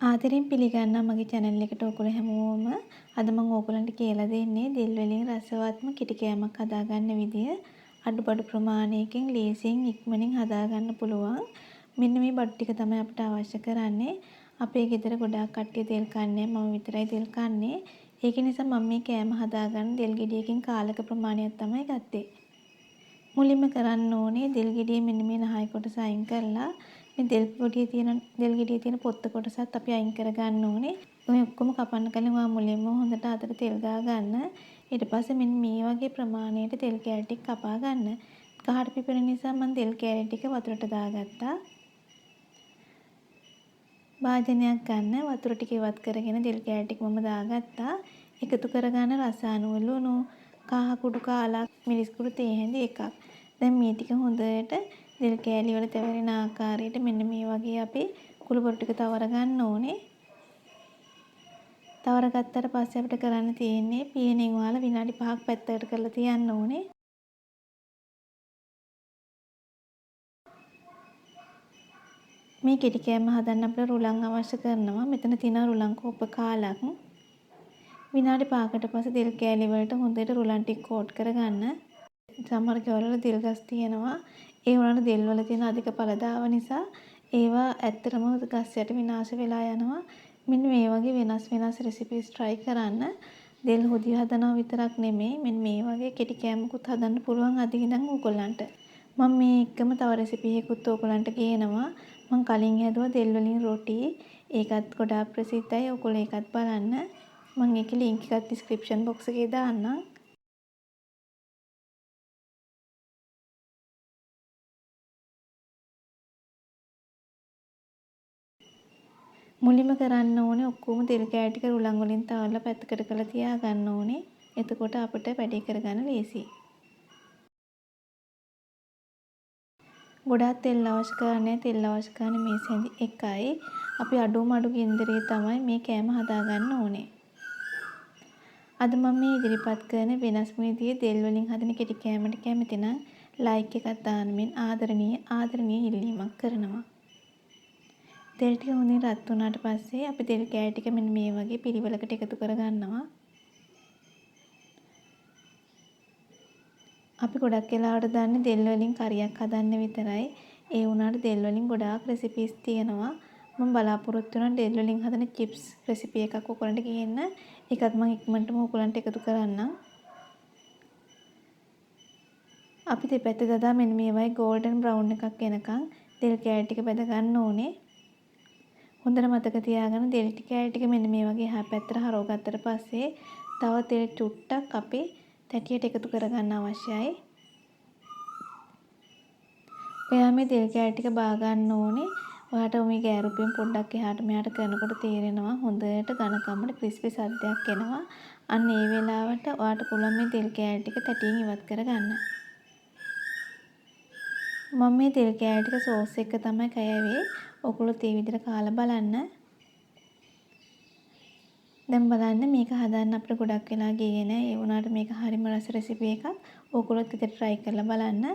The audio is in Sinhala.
ආදරෙන් පිළිගන්නවා මගේ channel එකට ඔයගොල්ලෝ හැමෝම. අද මම ඔයගොල්ලන්ට කියලා දෙන්නේ දෙල් වලින් රසවත්ම කිටි කෑමක් හදාගන්න විදිය. අඩුබඩු ප්‍රමාණයකින් ලේසියෙන් ඉක්මනින් හදාගන්න පුළුවන්. මෙන්න මේ බඩු ටික තමයි අපිට අවශ්‍ය කරන්නේ. අපේ ගෙදර ගොඩාක් කට්ටිය තෙල් කන්නේ මම විතරයි තෙල් කන්නේ. ඒක නිසා මම මේ කෑම හදාගන්න දෙල් ගෙඩියකින් කාලක ප්‍රමාණයක් තමයි ගත්තේ. මුලින්ම කරන්න ඕනේ දෙල් ගෙඩියේ මෙන්න මේ නහය කොටස අයින් කරලා මේ දෙල් ගෙඩියේ තියෙන පොත්ත කොටසත් අපි අයින් කර ගන්න ඕනේ. ඔය ඔක්කොම කපන්න කලින් ඔයා මුලින්ම හොඳට අතට තෙල් ගා ගන්න. ඊට පස්සේ මෙන්න මේ වගේ ප්‍රමාණයට තෙල් කෑලි ටික කපා ගන්න. කහට පිපෙන නිසා මම තෙල් කෑලි ටික වතුරට දාගත්තා. භාජනයක් ගන්න වතුර ටික ඉවත් කරගෙන තෙල් කෑලි ටික මම දාගත්තා. එකතු කරගන්න රස අනුව ලුණු, කහ කුඩු කාලක්, මිරිස් කුඩු තේ හැඳි එකක්. දැන් මේ ටික හොඳට තෙල් කෑලි වල තැවෙන ආකාරයට මෙන්න මේ වගේ අපි කුළු බොරු ටික තවර ගන්න ඕනේ. තවර ගත්තට පස්සේ අපිට කරන්න තියෙන්නේ පීනෙන් වහලා විනාඩි 5ක් පැත්තකට කරලා තියන්න ඕනේ. මේ කිටි කෑම හදන්න අපිට රුලන් අවශ්‍ය කරනවා. මෙතන තියෙන රුලන් කෝප්ප කාලක්. විනාඩි 5කට පස්සේ තෙල් කෑලි වලට හොඳට රුලන් ටික කෝට් කරගන්න. සමහර ගෙවල් දෙල් ගස් තියෙනවා. ඒ වුණාට දෙල් වල තියෙන අධික ඵලදාව නිසා ඒවා ඇත්තටම ගස් යට විනාශ වෙලා යනවා. මෙන්න මේ වගේ වෙනස් රෙසිපීස් try කරන්න. දෙල් හොදි හදනවා විතරක් නෙමෙයි මෙන්න මේ වගේ කෙටි කෑමකුත් හදන්න පුළුවන් අද ඉඳන් ඕගොල්ලන්ට. මම මේ එකම තව රෙසිපි එකකුත් ඕගොල්ලන්ට කියනවා. මම කලින් හැදුවා දෙල් වලින් රොටි. ඒකත් ගොඩාක් ප්‍රසිද්ධයි. ඔයගොල්ලෝ ඒකත් බලන්න. මම ඒකේ link එකත් description box එකේ දාන්නම්. මුලින්ම කරන්න ඕනේ ඔක්කොම තෙල් කෑලි ටික රුලන් වලින් තවරලා පැත්තකට කරලා තියා ගන්න ඕනේ. එතකොට අපිට වැඩේ කරගන්න ලේසියි. ගොඩාක් තෙල් අවශ්‍ය කරන්නේ තෙල් අවශ්‍ය කරන්නේ මේ සැඳි එකයි. අපි අඩුම අඩු ගින්දරේ තමයි මේ කෑම හදාගන්න ඕනේ. අද මම මේ ඉදිරිපත් කරන වෙනස්ම විදිහේ තෙල් වලින් හදන කෙටි කෑමට කැමති නම් ලයික් එකක් දාන්න මෙන් ආදරණීය ඉල්ලීමක් කරනවා. තෙල් ටික හොඳින් රත් වුණාට පස්සේ අපි තෙල් කෑලි ටික මෙන්න මේ වගේ පිළිවෙලකට එකතු කරගන්නවා. අපි ගොඩක් වෙලාවට දන්නේ දෙල් වලින් කරියක් හදන්න විතරයි. ඒ වුණාට දෙල් වලින් ගොඩාක් රෙසිපීස් තියෙනවා. මම බලාපොරොත්තු වෙනවා දෙල් වලින් හදන චිප්ස් රෙසිපි එකක් ඔයගොල්ලන්ට කියන්න. ඒකත් මම ඉක්මනටම ඔයගොල්ලන්ට එකතු කරන්නම්. අපි දෙපැත්ත දදා මෙන්න මේ වගේ golden brown එකක් එනකන් තෙල් කෑලි ටික බෙද ගන්න ඕනේ. හොඳට මතක තියාගන්න තෙල් කෑලි ටික මෙන්න මේ වගේ එහා පැත්තට හරව ගත්තට පස්සේ තව තෙල් චුට්ටක් අපි තැටියට එකතු කරගන්න අවශ්‍යයි. ඔයා මේ තෙල් කෑලි ටික බා ගන්න ඕනේ. ඔයාට මේ ගෑරුපෙන් පොඩ්ඩක් එහාට මෙහාට කරනකොට තේරෙනවා හොඳට ඝනකමට ක්‍රිස්පි සද්දයක් එනවා. අන්න ඒ වෙලාවට ඔයාට පුළුවන් මේ තෙල් කෑලි ටික තැටියෙන් ඉවත් කරගන්න. මම මේ තෙල් කෑලි ටික සෝස් එක තමයි කෑවේ. ඔයගොල්ලෝ ඒ විදිහට කාලා බලන්න. දැන් බලන්න මේක හදන්න අපිට ගොඩක් වෙලා ගියේ නෑ. ඒ වුණාට මේක හරිම රස රෙසිපි එකක්. ඕගොල්ලොත් ඉතින් try කරලා බලන්න.